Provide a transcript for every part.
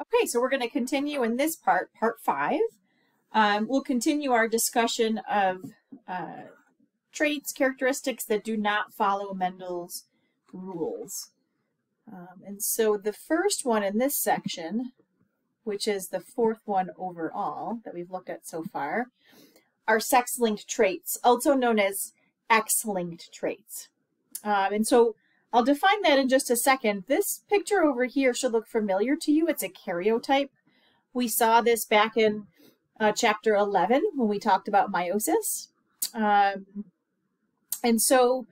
Okay, so we're going to continue in this part, part 5. We'll continue our discussion of traits, characteristics that do not follow Mendel's rules. And so the first one in this section, which is the fourth one overall that we've looked at so far, are sex-linked traits, also known as X-linked traits. And so I'll define that in just a second. This picture over here should look familiar to you. It's a karyotype. We saw this back in chapter 11 when we talked about meiosis. And so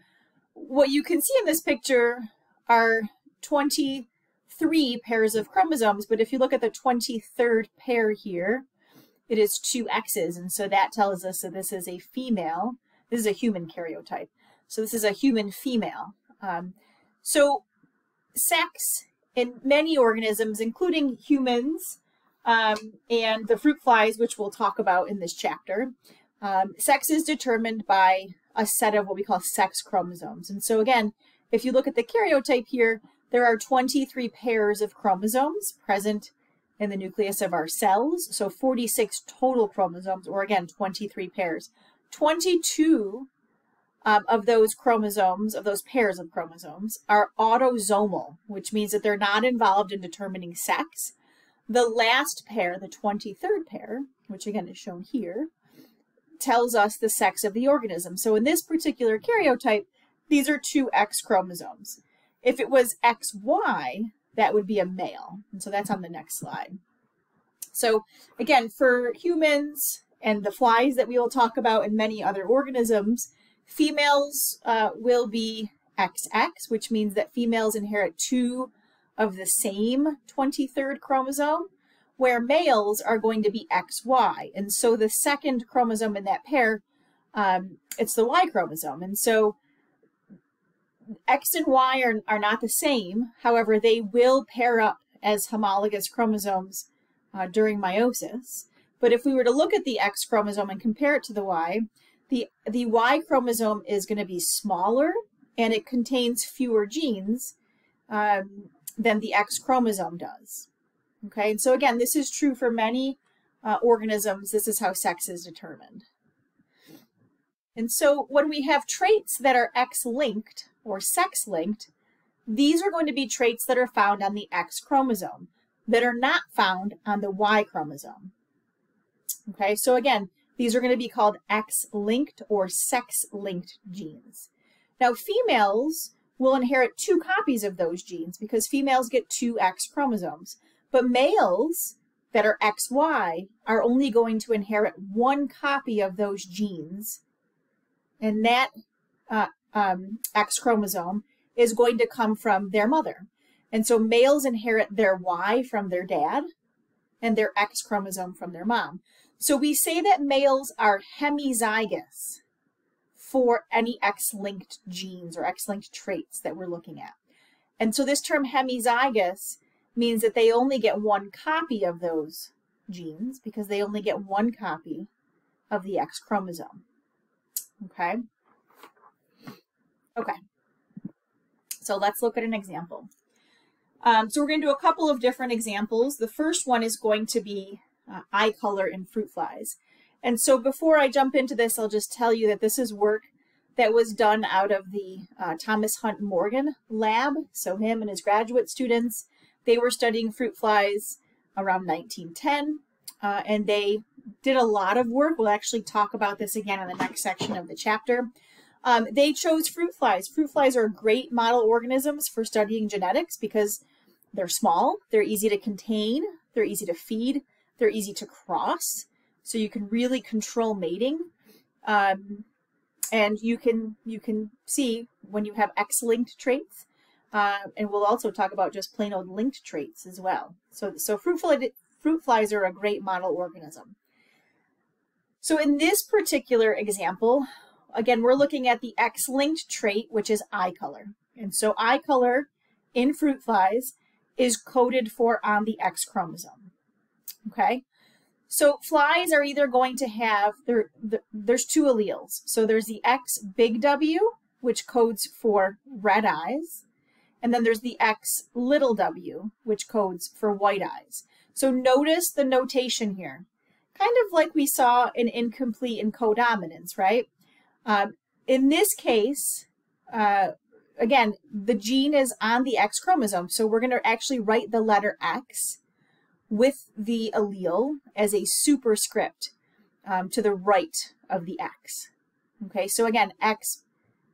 what you can see in this picture are 23 pairs of chromosomes, but if you look at the 23rd pair here, it is 2 X's, and so that tells us that this is a female. This is a human karyotype. So this is a human female. So sex in many organisms, including humans and the fruit flies, which we'll talk about in this chapter, sex is determined by a set of what we call sex chromosomes. And so again, if you look at the karyotype here, there are 23 pairs of chromosomes present in the nucleus of our cells. So 46 total chromosomes, or again, 23 pairs. 22 of those chromosomes, of those pairs of chromosomes, are autosomal, which means that they're not involved in determining sex. The last pair, the 23rd pair, which again is shown here, tells us the sex of the organism. So in this particular karyotype, these are 2 X chromosomes. If it was XY, that would be a male. And so that's on the next slide. So again, for humans and the flies that we will talk about and many other organisms, females will be XX, which means that females inherit 2 of the same 23rd chromosome, where males are going to be XY. And so the second chromosome in that pair, it's the Y chromosome. And so X and Y are not the same. However, they will pair up as homologous chromosomes during meiosis. But if we were to look at the X chromosome and compare it to the Y Y chromosome is going to be smaller and it contains fewer genes than the X chromosome does. Okay, and so again, this is true for many organisms. This is how sex is determined. And so when we have traits that are X-linked or sex-linked, these are going to be traits that are found on the X chromosome that are not found on the Y chromosome. Okay, so again, these are going to be called X-linked or sex-linked genes. Now, females will inherit 2 copies of those genes because females get 2 X chromosomes. But males that are XY are only going to inherit 1 copy of those genes. And that X chromosome is going to come from their mother. And so males inherit their Y from their dad and their X chromosome from their mom. So we say that males are hemizygous for any X-linked genes or X-linked traits that we're looking at. And so this term hemizygous means that they only get 1 copy of those genes because they only get 1 copy of the X chromosome. Okay? Okay. So let's look at an example. So we're going to do a couple of different examples. The first one is going to be eye color in fruit flies. And so before I jump into this, I'll just tell you that this is work that was done out of the Thomas Hunt Morgan lab. So him and his graduate students, they were studying fruit flies around 1910, and they did a lot of work. We'll actually talk about this again in the next section of the chapter. They chose fruit flies. Fruit flies are great model organisms for studying genetics because they're small, they're easy to contain, they're easy to feed, they're easy to cross, so you can really control mating. And you can see when you have X-linked traits, and we'll also talk about just plain old linked traits as well. So fruit flies are a great model organism. So in this particular example, again, we're looking at the X-linked trait, which is eye color. And so eye color in fruit flies is coded for on the X chromosome. Okay? So flies are either going to have, there's 2 alleles. So there's the X big W, which codes for red eyes, and then there's the X little w, which codes for white eyes. So notice the notation here, kind of like we saw in incomplete and codominance, right? In this case, again, the gene is on the X chromosome, so we're going to actually write the letter X with the allele as a superscript to the right of the X. Okay, so again, X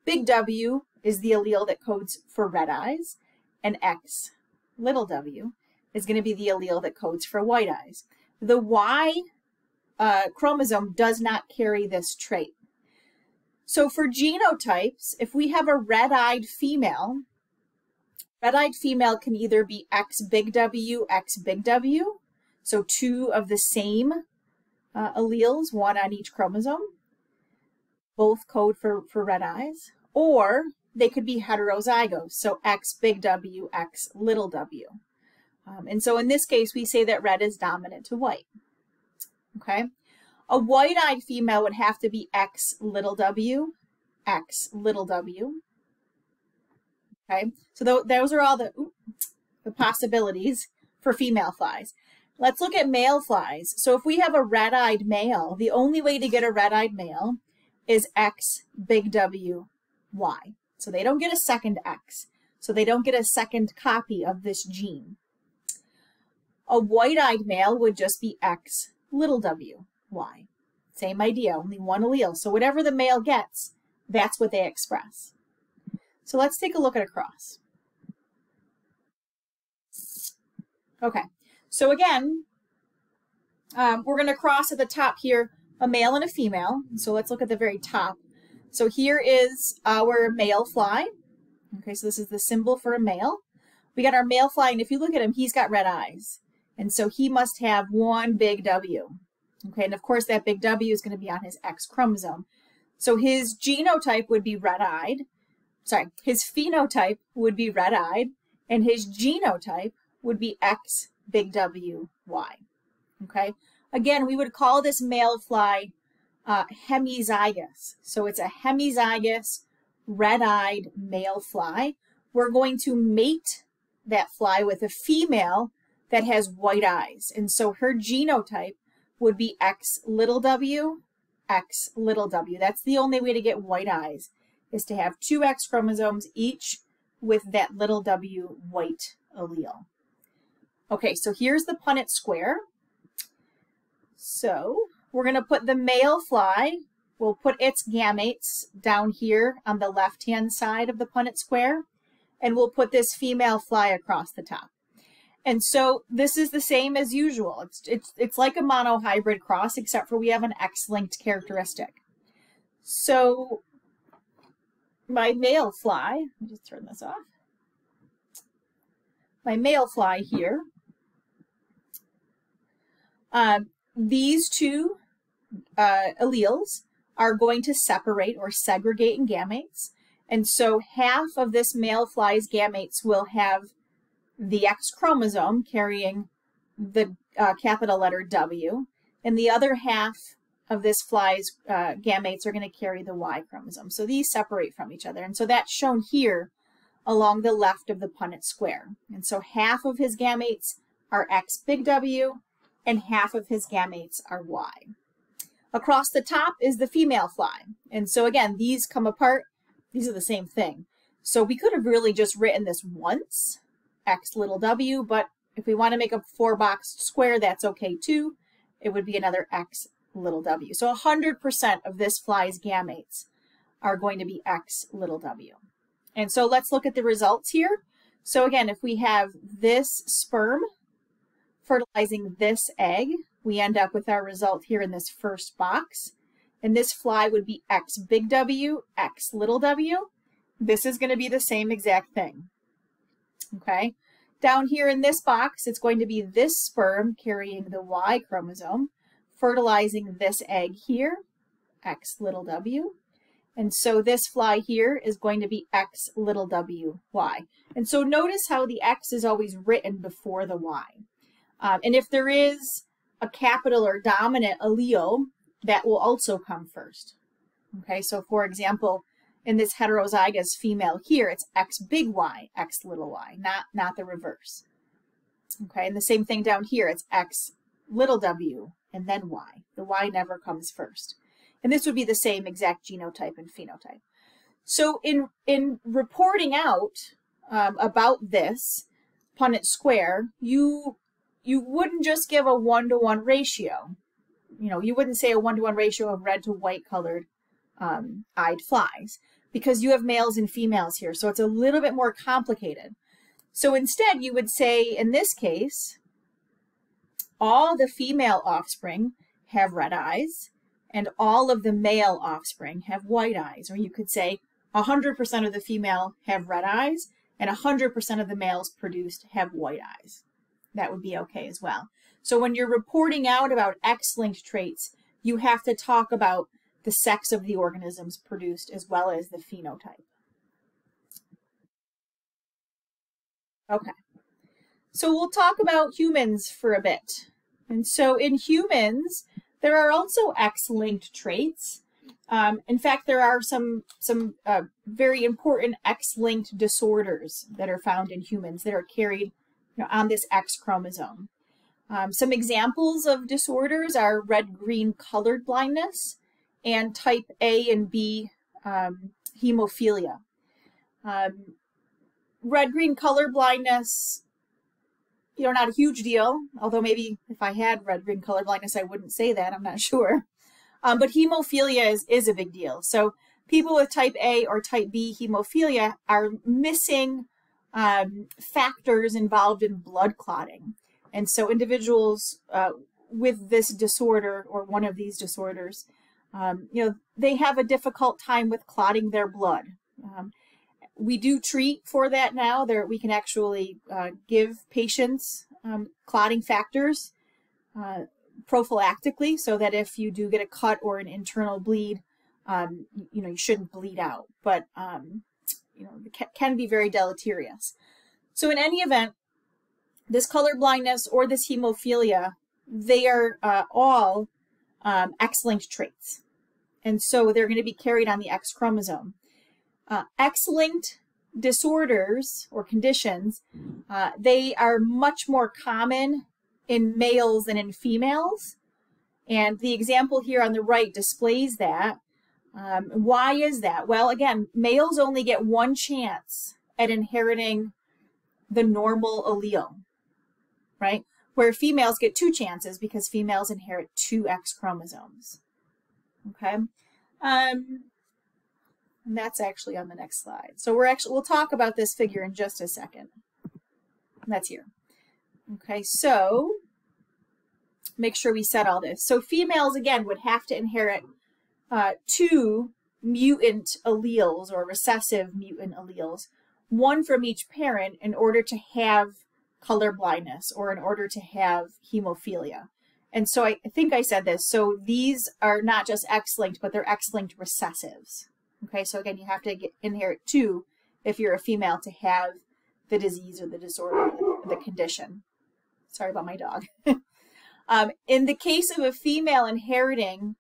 big W is the allele that codes for red eyes, and X little w is going to be the allele that codes for white eyes. The Y chromosome does not carry this trait. So for genotypes, if we have a red-eyed female can either be X big W, X big W, so two of the same alleles, one on each chromosome, both code for red eyes, or they could be heterozygous, so X big W, X little w. And so in this case, we say that red is dominant to white. Okay? A white-eyed female would have to be X little w, X little w. Okay, so those are all the possibilities for female flies. Let's look at male flies. So if we have a red-eyed male, the only way to get a red-eyed male is X big W, Y. So they don't get a second X. So they don't get a second copy of this gene. A white-eyed male would just be X little w, Y. Same idea, only one allele. So whatever the male gets, that's what they express. So let's take a look at a cross. Okay, so again, we're going to cross at the top here a male and a female. So let's look at the very top. So here is our male fly. Okay, so this is the symbol for a male. We got our male fly, and if you look at him, he's got red eyes. And so he must have one big W. Okay, and of course that big W is going to be on his X chromosome. So his genotype would be red-eyed. Sorry, his phenotype would be red-eyed, and his genotype would be X big W, Y. Okay, again, we would call this male fly hemizygous. So it's a hemizygous, red-eyed male fly. We're going to mate that fly with a female that has white eyes. And so her genotype would be X little w, X little w. That's the only way to get white eyes, is to have two X chromosomes, each with that little w white allele. Okay, so here's the Punnett square. So we're going to put the male fly, we'll put its gametes down here on the left-hand side of the Punnett square, and we'll put this female fly across the top. And so this is the same as usual. It's like a monohybrid cross, except for we have an X-linked characteristic. So my male fly, let me just turn this off. My male fly here, these two alleles are going to separate or segregate in gametes. And so half of this male fly's gametes will have the X chromosome carrying the capital letter W, and the other half of this fly's gametes are going to carry the Y chromosome. So these separate from each other. And so that's shown here along the left of the Punnett square. And so half of his gametes are X big W, and half of his gametes are Y. Across the top is the female fly. And so again, these come apart. These are the same thing. So we could have really just written this once, X little w, but if we want to make a 4-boxed square, that's okay too. It would be another X little w. So 100% of this fly's gametes are going to be X little w. And so let's look at the results here. So again, if we have this sperm fertilizing this egg, we end up with our result here in this first box. And this fly would be X big W, X little w. This is going to be the same exact thing. Okay, down here in this box, it's going to be this sperm carrying the Y chromosome, fertilizing this egg here, X little w. And so this fly here is going to be X little w, Y. And so notice how the X is always written before the Y. And if there is a capital or dominant allele, that will also come first. Okay, so for example, in this heterozygous female here, it's X big Y, X little y, not the reverse. Okay, and the same thing down here, it's X little w and then Y. The Y never comes first. And this would be the same exact genotype and phenotype. So in reporting out about this Punnett square, you wouldn't just give a 1-to-1 ratio. You know, you wouldn't say a 1-to-1 ratio of red to white colored eyed flies, because you have males and females here, so it's a little bit more complicated. So instead you would say, in this case, all the female offspring have red eyes and all of the male offspring have white eyes. Or you could say 100% of the female have red eyes and 100% of the males produced have white eyes. That would be okay as well. So when you're reporting out about X-linked traits, you have to talk about the sex of the organisms produced as well as the phenotype. Okay, so we'll talk about humans for a bit. And so in humans, there are also X-linked traits. In fact, there are some very important X-linked disorders that are found in humans that are carried, on this X chromosome. Some examples of disorders are red-green colored blindness and type A and B hemophilia. Red-green color blindness, not a huge deal, although maybe if I had red-green color blindness, I wouldn't say that, I'm not sure. But hemophilia is a big deal. So people with type A or type B hemophilia are missing factors involved in blood clotting. And so individuals with this disorder or one of these disorders, they have a difficult time with clotting their blood. We do treat for that now. We can actually give patients clotting factors prophylactically, so that if you do get a cut or an internal bleed, you shouldn't bleed out. But it can be very deleterious. So in any event, this color blindness or this hemophilia, they are all X-linked traits. And so they're going to be carried on the X chromosome. X-linked disorders or conditions, they are much more common in males than in females. And the example here on the right displays that. Why is that? Well, again, males only get one chance at inheriting the normal allele, right? Where females get two chances because females inherit two X chromosomes. Okay. And that's actually on the next slide. So we'll talk about this figure in just a second. That's here. Okay, so make sure we set all this. So females, again, would have to inherit two mutant alleles or recessive mutant alleles, one from each parent, in order to have color blindness or in order to have hemophilia. And so I think I said this. So these are not just X-linked, but they're X-linked recessives. Okay, so again, you have to inherit two if you're a female to have the disease or the disorder, or the condition. Sorry about my dog. In the case of a female inheriting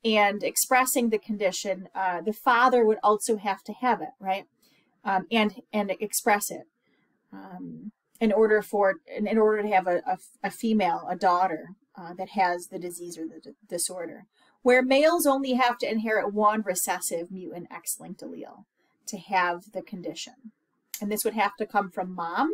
and expressing the condition, the father would also have to have it, right? And express it in order to have a female, a daughter that has the disease or the disorder. Where males only have to inherit one recessive mutant X-linked allele to have the condition. And this would have to come from mom.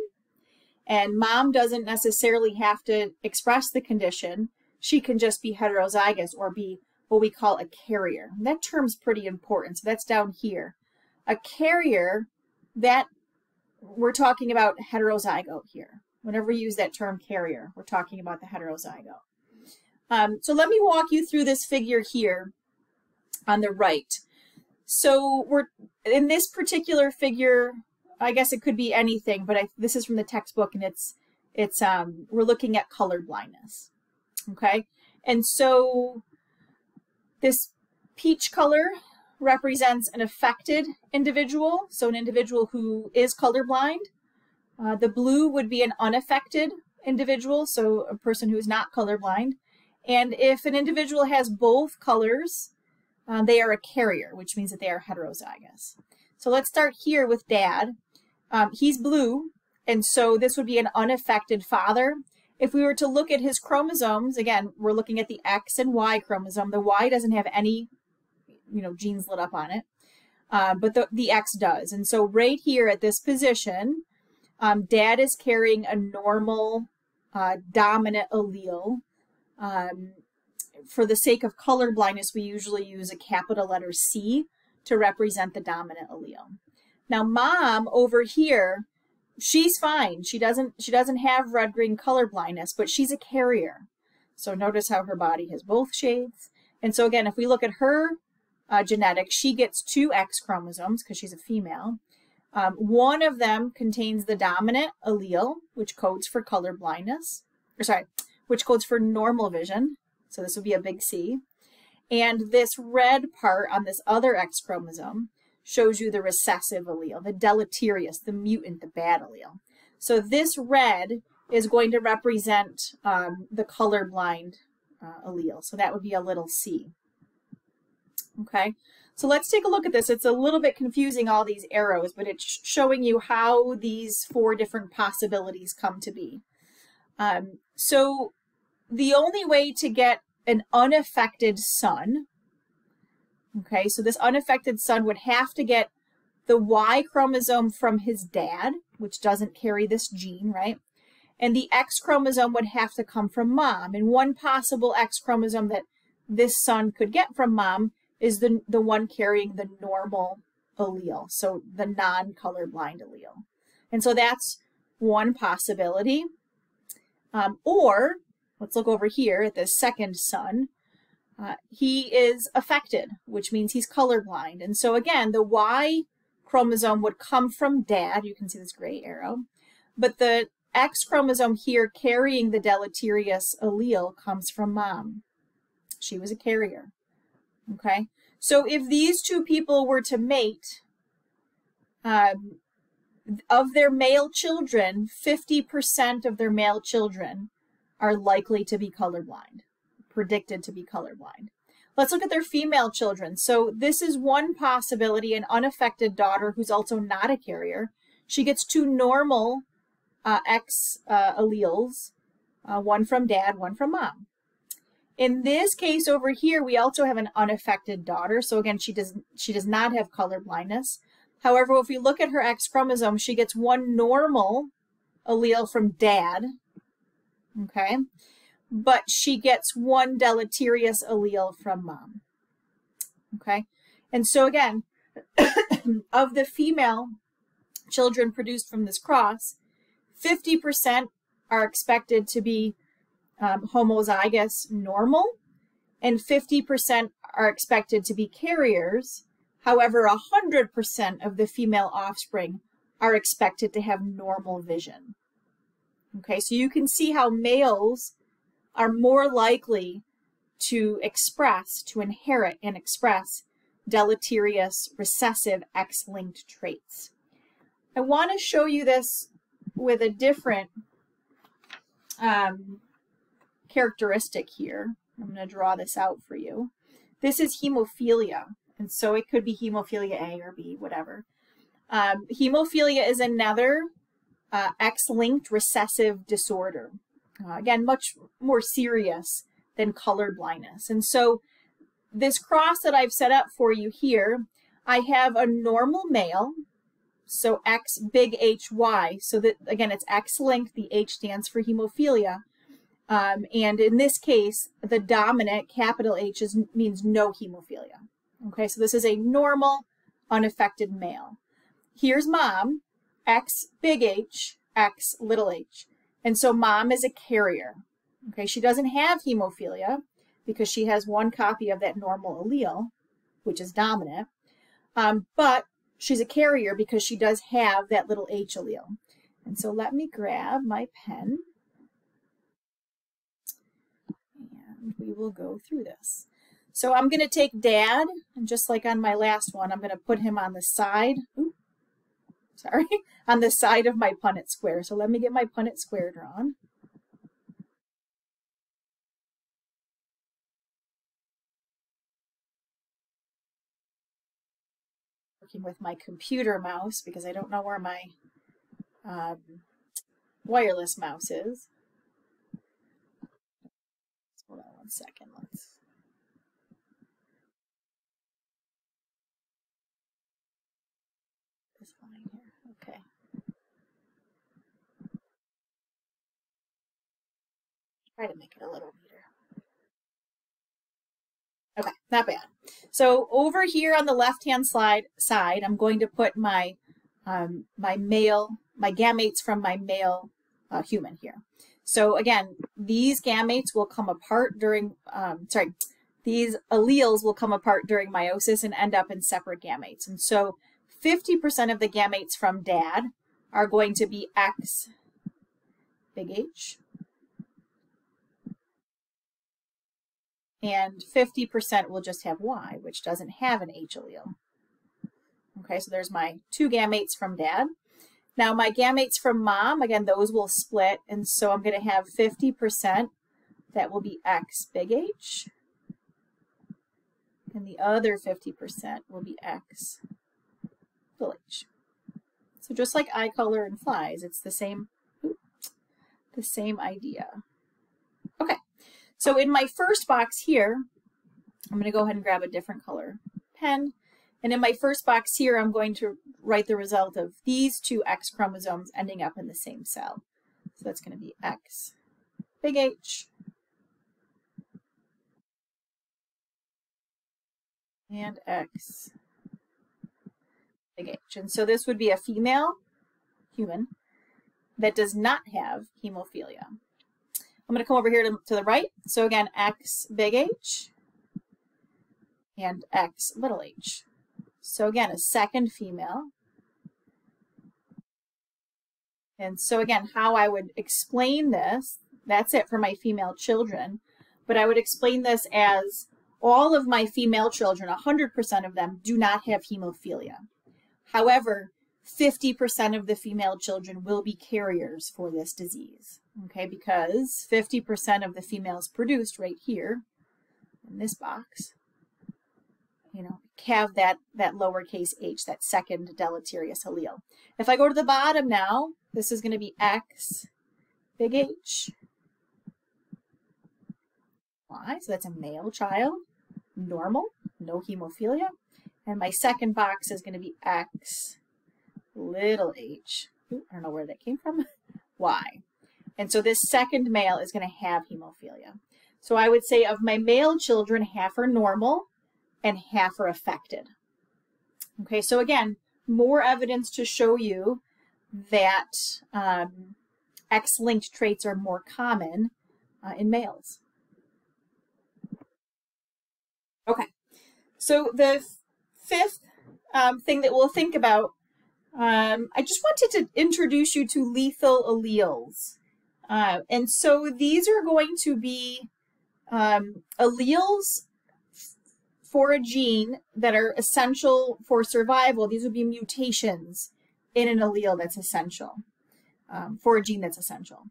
And mom doesn't necessarily have to express the condition. She can just be heterozygous or be what we call a carrier. And that term's pretty important. So that's down here. A carrier, that we're talking about heterozygote here. Whenever we use that term carrier, we're talking about the heterozygote. So let me walk you through this figure here on the right. So we're in this particular figure, I guess it could be anything, but this is from the textbook, and we're looking at color blindness. Okay, and so this peach color represents an affected individual, so an individual who is colorblind. The blue would be an unaffected individual, so a person who is not colorblind. And if an individual has both colors, they are a carrier, which means that they are heterozygous. So let's start here with dad. He's blue, and so this would be an unaffected father. If we were to look at his chromosomes, again, we're looking at the X and Y chromosome. The Y doesn't have any, genes lit up on it, but the X does. And so right here at this position, dad is carrying a normal dominant allele. For the sake of color blindness, we usually use a capital letter C to represent the dominant allele. Now, mom over here, she's fine. She doesn't have red-green color blindness, but she's a carrier. So notice how her body has both shades. And so again, if we look at her genetics, she gets 2 X chromosomes because she's a female. One of them contains the dominant allele, which codes for color blindness, which codes for normal vision. So this would be a big C. And this red part on this other X chromosome shows you the recessive allele, the deleterious, the mutant, the bad allele. So this red is going to represent the colorblind allele. So that would be a little C. Okay, so let's take a look at this. It's a little bit confusing, all these arrows, but it's showing you how these 4 different possibilities come to be. So the only way to get an unaffected son, okay, so this unaffected son would have to get the Y chromosome from his dad, which doesn't carry this gene, right? And the X chromosome would have to come from mom. And one possible X chromosome that this son could get from mom is the one carrying the normal allele, so the non-colorblind allele. And so that's one possibility. Or let's look over here at the second son. He is affected, which means he's colorblind. And so again, the Y chromosome would come from dad. You can see this gray arrow. But the X chromosome here carrying the deleterious allele comes from mom. She was a carrier. Okay, so if these 2 people were to mate, of their male children, 50% of their male children are likely to be colorblind, predicted to be colorblind. Let's look at their female children. So this is one possibility, an unaffected daughter who's also not a carrier. She gets 2 normal X alleles, one from dad, one from mom. In this case over here, we also have an unaffected daughter. So again, she does not have color blindness. However, if we look at her X chromosome, she gets 1 normal allele from dad, okay? But she gets 1 deleterious allele from mom, okay? And so again, of the female children produced from this cross, 50% are expected to be homozygous normal, and 50% are expected to be carriers. However, 100% of the female offspring are expected to have normal vision. Okay, so you can see how males are more likely to inherit and express deleterious recessive X-linked traits. I want to show you this with a different characteristic here. I'm going to draw this out for you. This is hemophilia, and so it could be hemophilia A or B, whatever. Hemophilia is another X-linked recessive disorder. Again, much more serious than color blindness. And so this cross that I've set up for you here, I have a normal male, so X big HY, so that again it's X-linked, the H stands for hemophilia. And in this case, the dominant capital H means no hemophilia. Okay, so this is a normal, unaffected male. Here's mom, X big H, X little h. And so mom is a carrier. Okay, she doesn't have hemophilia because she has 1 copy of that normal allele, which is dominant. But she's a carrier because she does have that little H allele. And so let me grab my pen. And we will go through this. So I'm going to take dad, and just like on my last one, I'm going to put him on the side. Oops, sorry, on the side of my Punnett square. So let me get my Punnett square drawn. working with my computer mouse because I don't know where my wireless mouse is. Hold on 1 second. Let's. This line here. Okay. Try to make it a little neater. Okay, not bad. So over here on the left-hand side, I'm going to put my my gametes from my male human here. So again, these gametes will come apart during, these alleles will come apart during meiosis and end up in separate gametes. And so 50% of the gametes from dad are going to be X, big H, and 50% will just have Y, which doesn't have an H allele. Okay, so there's my 2 gametes from dad. Now my gametes from mom, again, those will split, and so I'm going to have 50% that will be X big H, and the other 50% will be X little h. So just like eye color and flies, it's the same idea. Okay, so in my first box here, I'm going to go ahead and grab a different color pen. And in my first box here, I'm going to write the result of these 2 X chromosomes ending up in the same cell. So that's going to be X big H and X big H. And so this would be a female human that does not have hemophilia. I'm going to come over here to the right. So again, X big H and X little h. So again, a second female. And so again, how I would explain this, that's it for my female children, but I would explain this as all of my female children, 100% of them, do not have hemophilia. However, 50% of the female children will be carriers for this disease, okay, because 50% of the females produced right here in this box, you know, have that lowercase h, that second deleterious allele. If I go to the bottom now, this is going to be X big H Y, so that's a male child, normal, no hemophilia. And my second box is going to be X little h, ooh, I don't know where that came from, Y. And so this second male is going to have hemophilia. So I would say of my male children, half are normal and half are affected. Okay, so again, more evidence to show you that X-linked traits are more common in males. Okay, so the fifth thing that we'll think about, I just wanted to introduce you to lethal alleles. And so these are going to be alleles for a gene that are essential for survival. These would be mutations in an allele that's essential, for a gene that's essential.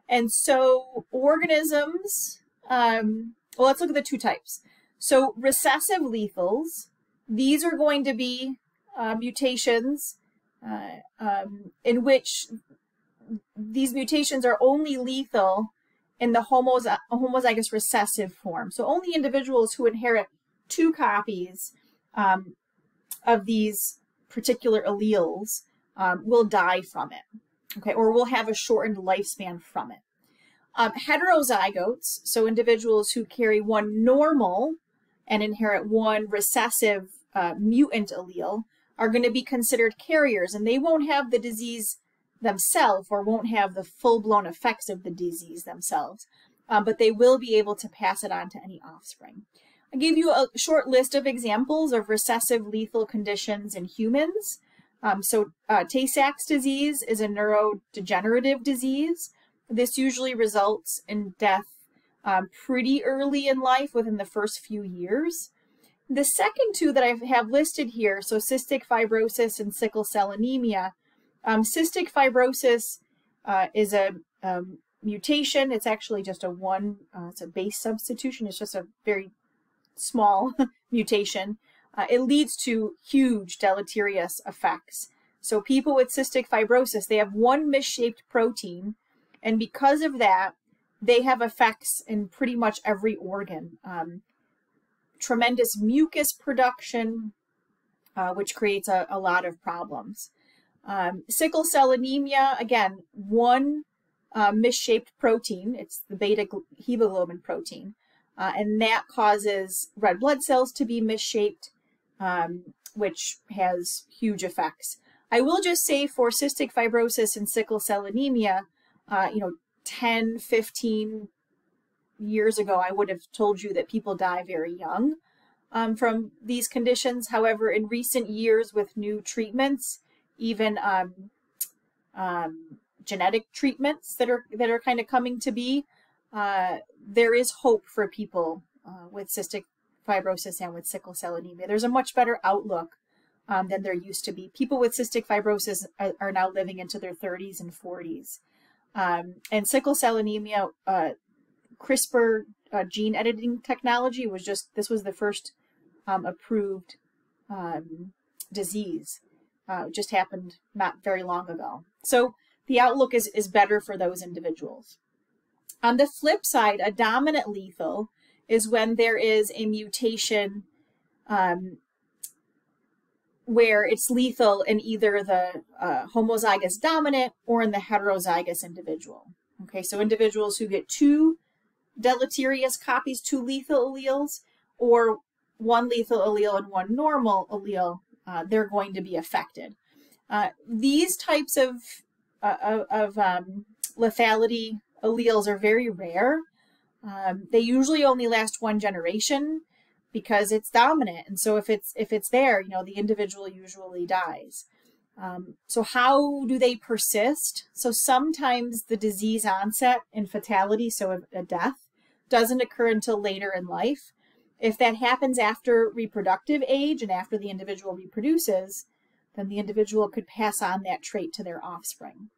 And so organisms, well, let's look at the 2 types. So recessive lethals, these are going to be mutations in which these mutations are only lethal in the homozygous recessive form. So only individuals who inherit 2 copies of these particular alleles will die from it, okay, or will have a shortened lifespan from it. Heterozygotes, so individuals who carry 1 normal and inherit 1 recessive mutant allele, are going to be considered carriers, and they won't have the disease themselves or won't have the full-blown effects of the disease themselves, but they will be able to pass it on to any offspring. I gave you a short list of examples of recessive lethal conditions in humans. Tay-Sachs disease is a neurodegenerative disease. This usually results in death pretty early in life, within the first few years. The second 2 that I have listed here, so cystic fibrosis and sickle cell anemia. Cystic fibrosis is a mutation. It's actually just it's a base substitution. It's just a very small mutation. it leads to huge deleterious effects. So people with cystic fibrosis, they have one misshaped protein, and because of that, they have effects in pretty much every organ. Tremendous mucus production, which creates a lot of problems. Sickle cell anemia, again, one misshaped protein, it's the beta hemoglobin protein, and that causes red blood cells to be misshaped, which has huge effects. I will just say for cystic fibrosis and sickle cell anemia, 10, 15 years ago, I would have told you that people die very young from these conditions. However, in recent years with new treatments, even genetic treatments that are kind of coming to be, there is hope for people with cystic fibrosis and with sickle cell anemia. There's a much better outlook than there used to be. People with cystic fibrosis are now living into their 30s and 40s. And sickle cell anemia, CRISPR gene editing technology this was the first approved disease. It just happened not very long ago. So the outlook is better for those individuals. On the flip side, a dominant lethal is when there is a mutation where it's lethal in either the homozygous dominant or in the heterozygous individual. Okay, so individuals who get two deleterious copies, two lethal alleles, or one lethal allele and one normal allele, they're going to be affected. These types of lethality alleles are very rare. They usually only last one generation because it's dominant, and so if it's there, the individual usually dies. So how do they persist? So sometimes the disease onset and fatality, so a death, doesn't occur until later in life. If that happens after reproductive age and after the individual reproduces, then the individual could pass on that trait to their offspring.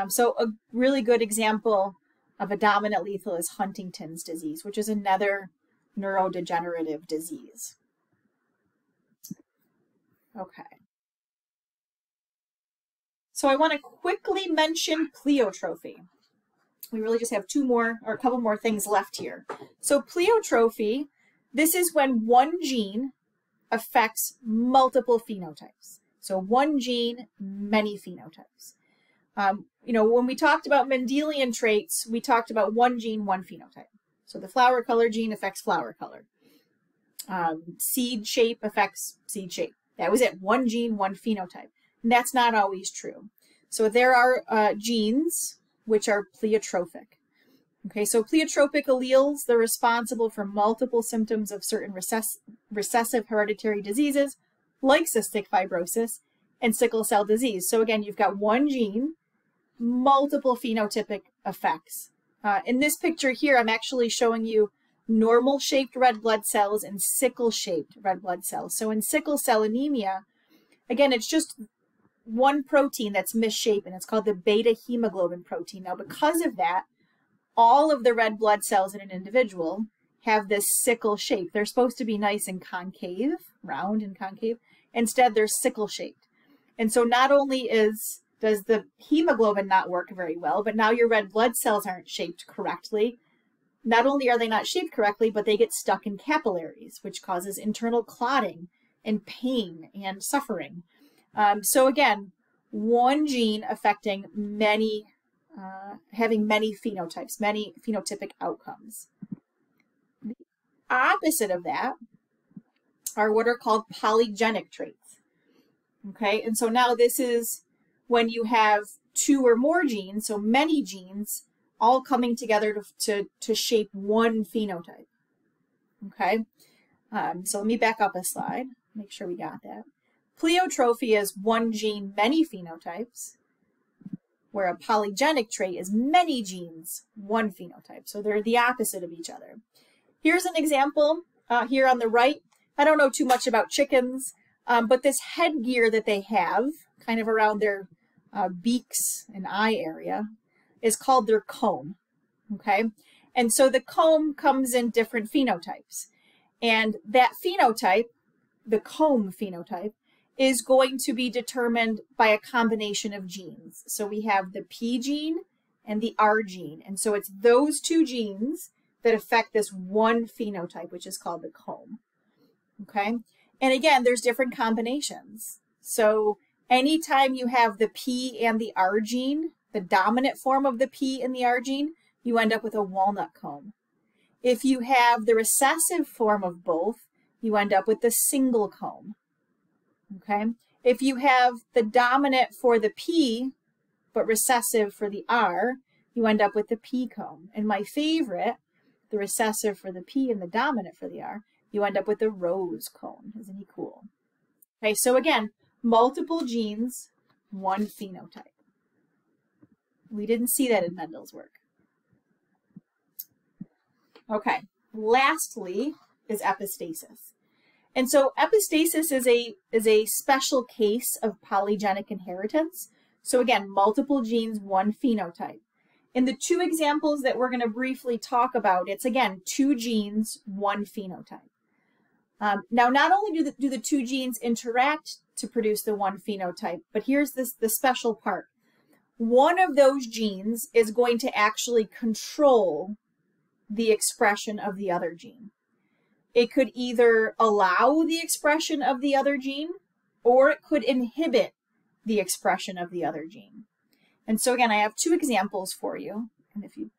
So a really good example of a dominant lethal is Huntington's disease, which is another neurodegenerative disease. Okay. So I want to quickly mention pleiotrophy. We really just have a couple more things left here. So pleiotrophy, this is when one gene affects multiple phenotypes. So one gene, many phenotypes. When we talked about Mendelian traits, we talked about one gene, one phenotype. So the flower color gene affects flower color. Seed shape affects seed shape. That was it, one gene, one phenotype. And that's not always true. So there are genes which are pleiotropic. Okay, so pleiotropic alleles, they're responsible for multiple symptoms of certain recessive hereditary diseases like cystic fibrosis and sickle cell disease. So again, you've got one gene, multiple phenotypic effects. In this picture here, I'm actually showing you normal-shaped red blood cells and sickle-shaped red blood cells. So in sickle cell anemia, again, it's just one protein that's misshapen. It's called the beta hemoglobin protein. Now, because of that, all of the red blood cells in an individual have this sickle shape. They're supposed to be nice and concave, round and concave. Instead, they're sickle-shaped. And so not only does the hemoglobin not work very well, but now your red blood cells aren't shaped correctly. Not only are they not shaped correctly, but they get stuck in capillaries, which causes internal clotting and pain and suffering. So again, one gene affecting many, having many phenotypes, many phenotypic outcomes. The opposite of that are what are called polygenic traits. Okay, and so now this is when you have two or more genes, so many genes, all coming together to shape one phenotype. Okay, so let me back up a slide, make sure we got that. Pleiotrophy is one gene, many phenotypes, where a polygenic trait is many genes, one phenotype. So they're the opposite of each other. Here's an example here on the right. I don't know too much about chickens, but this headgear that they have kind of around their beaks and eye area is called their comb, okay? And so the comb comes in different phenotypes. And that phenotype the comb phenotype, is going to be determined by a combination of genes. So we have the P gene and the R gene. And so it's those two genes that affect this one phenotype, which is called the comb. Okay? And again, there's different combinations. So anytime you have the P and the R gene, the dominant form of the P and the R gene, you end up with a walnut comb. If you have the recessive form of both, you end up with the single comb. Okay? If you have the dominant for the P, but recessive for the R, you end up with the P comb. And my favorite, the recessive for the P and the dominant for the R, you end up with the rose cone. Isn't he cool? Okay, so again, multiple genes, one phenotype. We didn't see that in Mendel's work. Okay, lastly is epistasis. And so epistasis is a special case of polygenic inheritance. So again, multiple genes, one phenotype. In the two examples that we're going to briefly talk about, it's again, two genes, one phenotype. Now, not only do the two genes interact to produce the one phenotype, but here's the special part. One of those genes is going to actually control the expression of the other gene. It could either allow the expression of the other gene, or it could inhibit the expression of the other gene. And so again, I have two examples for you. And if you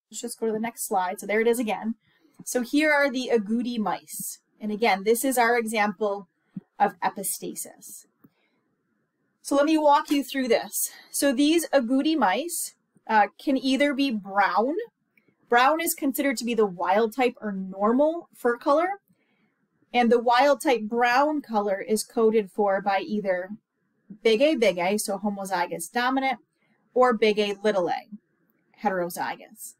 let's just go to the next slide. So there it is again. So here are the agouti mice. And again, this is our example of epistasis. So let me walk you through this. So these agouti mice can either be brown. Brown is considered to be the wild type or normal fur color. And the wild type brown color is coded for by either big A, so homozygous dominant, or big A, little a, heterozygous.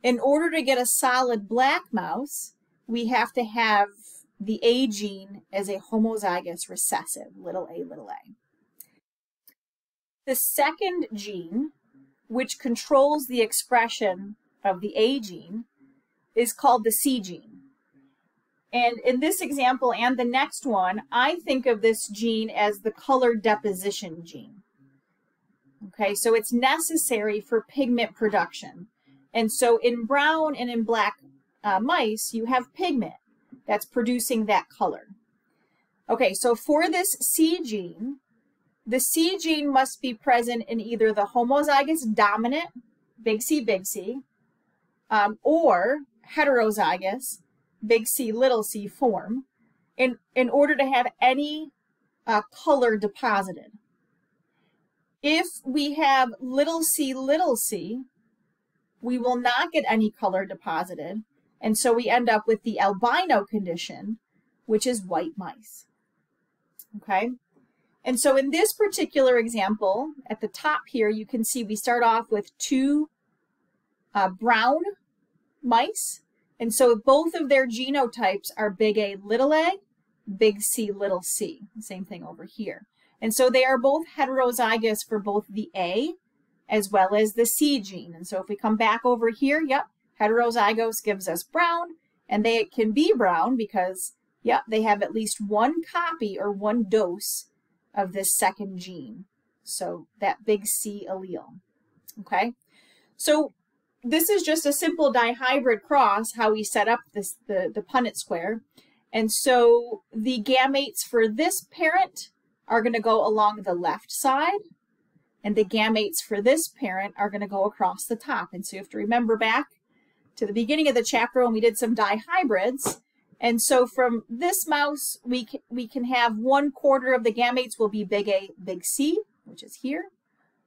In order to get a solid black mouse, we have to have the A gene as a homozygous recessive, little a, little a. The second gene, which controls the expression of the A gene, is called the C gene. And in this example and the next one, I think of this gene as the color deposition gene. Okay, so it's necessary for pigment production. And so in brown and in black mice, you have pigment that's producing that color. Okay, so for this C gene, the C gene must be present in either the homozygous dominant, big C, or heterozygous, big C, little c form in order to have any color deposited. If we have little c, we will not get any color deposited, and so we end up with the albino condition, which is white mice. Okay? And so in this particular example, at the top here, you can see we start off with two brown mice. And so both of their genotypes are big A, big C, little c. Same thing over here. And so they are both heterozygous for both the A as well as the C gene. And so if we come back over here, yep, heterozygous gives us brown, and they can be brown because, yep, they have at least one copy or one dose of this second gene. So that big C allele. Okay? So this is just a simple dihybrid cross, how we set up this the Punnett square. And so the gametes for this parent are going to go along the left side, and the gametes for this parent are going to go across the top. And so you have to remember back to the beginning of the chapter when we did some dihybrids. And so from this mouse, we can have 1/4 of the gametes will be big A, big C, which is here.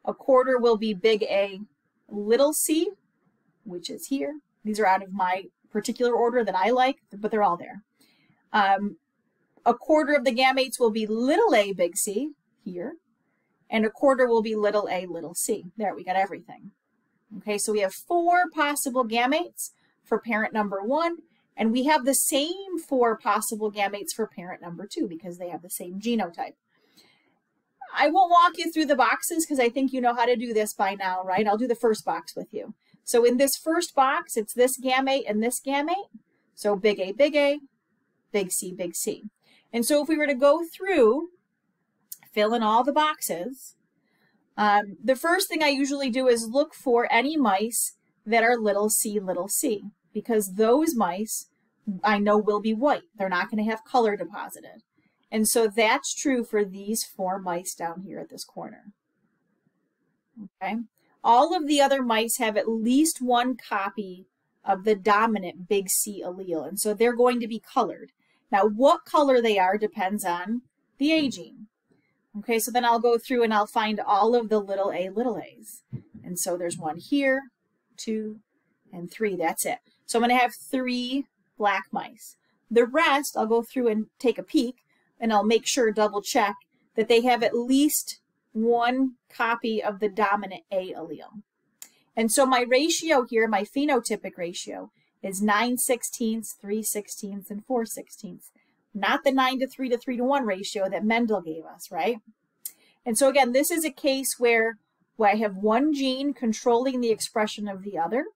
1/4 will be big A, little c, which is here. These are out of my particular order that I like, but they're all there. 1/4 of the gametes will be little a, big C, here. And 1/4 will be little a, little c. There, we got everything. Okay, so we have 4 possible gametes for parent number 1, and we have the same 4 possible gametes for parent number 2 because they have the same genotype. I won't walk you through the boxes because I think you know how to do this by now, right? I'll do the first box with you. So in this first box, it's this gamete and this gamete. So big A, big C, big C. And so if we were to go through, fill in all the boxes, the first thing I usually do is look for any mice that are little c, because those mice I know will be white. They're not going to have color deposited. And so that's true for these 4 mice down here at this corner. Okay. All of the other mice have at least one copy of the dominant big C allele, and so they're going to be colored. Now, what color they are depends on the A gene. Okay, so then I'll go through and I'll find all of the little a's. And so there's 1 here, 2, and 3. That's it. So I'm going to have 3 black mice. The rest, I'll go through and take a peek, and I'll make sure, double check, that they have at least one copy of the dominant A allele. And so my ratio here, my phenotypic ratio, is 9/16, 3/16, and 4/16. Not the 9:3 to 3:1 ratio that Mendel gave us, right? And so again, this is a case where I have one gene controlling the expression of the other.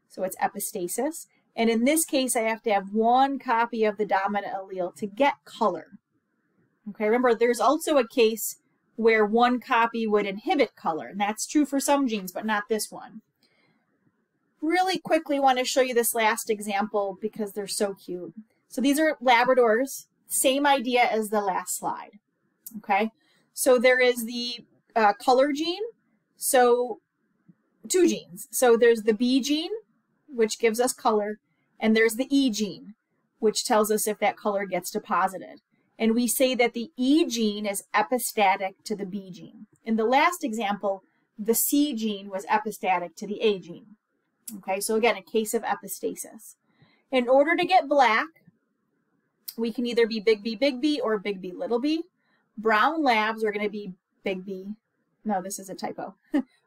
So it's epistasis. And in this case, I have to have one copy of the dominant allele to get color. Okay, remember, there's also a case where one copy would inhibit color, and that's true for some genes, but not this one. Really quickly want to show you this last example because they're so cute. So these are Labradors, same idea as the last slide. Okay, so there is the color gene, so 2 genes. So there's the B gene, which gives us color, and there's the E gene, which tells us if that color gets deposited. And we say that the E gene is epistatic to the B gene. In the last example, the C gene was epistatic to the A gene. Okay, so again, a case of epistasis. In order to get black, we can either be big B or big B, little b. Brown labs are going to be big B. No, this is a typo.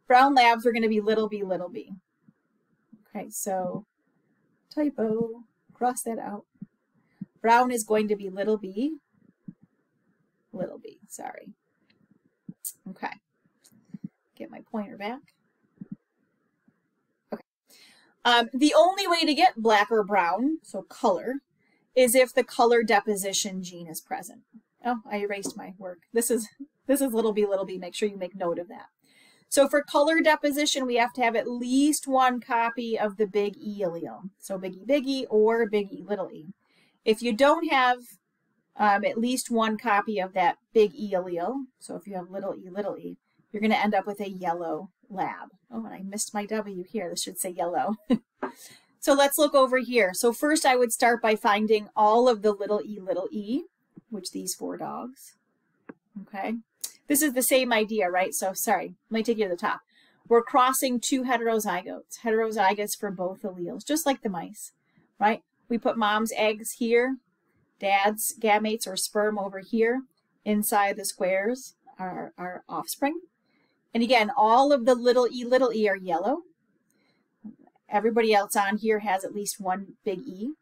Brown labs are going to be little b. Okay, so typo, cross that out. Brown is going to be little b, sorry. Okay, get my pointer back. Okay, the only way to get black or brown, so color, is if the color deposition gene is present. Oh, I erased my work. This is little b, make sure you make note of that. So for color deposition, we have to have at least one copy of the big E allele. So big E or big E, little e. If you don't have at least one copy of that big E allele, so if you have little e, you're going to end up with a yellow lab. Oh, and I missed my W here. This should say yellow. So let's look over here. So first I would start by finding all of the little e, which these 4 dogs. Okay. This is the same idea, right? So sorry, let me take you to the top. We're crossing 2 heterozygotes for both alleles, just like the mice, right? We put mom's eggs here, dad's gametes or sperm over here. Inside the squares are our offspring. And again, all of the little e are yellow. Everybody else on here has at least one big E.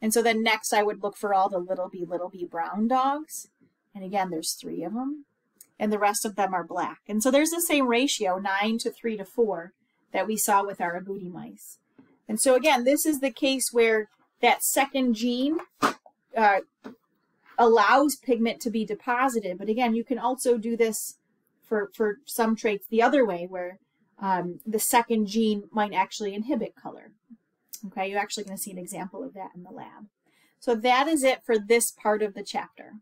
And so then next I would look for all the little b brown dogs. And again, there's 3 of them. And the rest of them are black. And so there's the same ratio, 9:3:4, that we saw with our agouti mice. And so again, this is the case where that second gene allows pigment to be deposited. But again, you can also do this for some traits the other way, where the second gene might actually inhibit color. Okay, you're actually going to see an example of that in the lab. So that is it for this part of the chapter.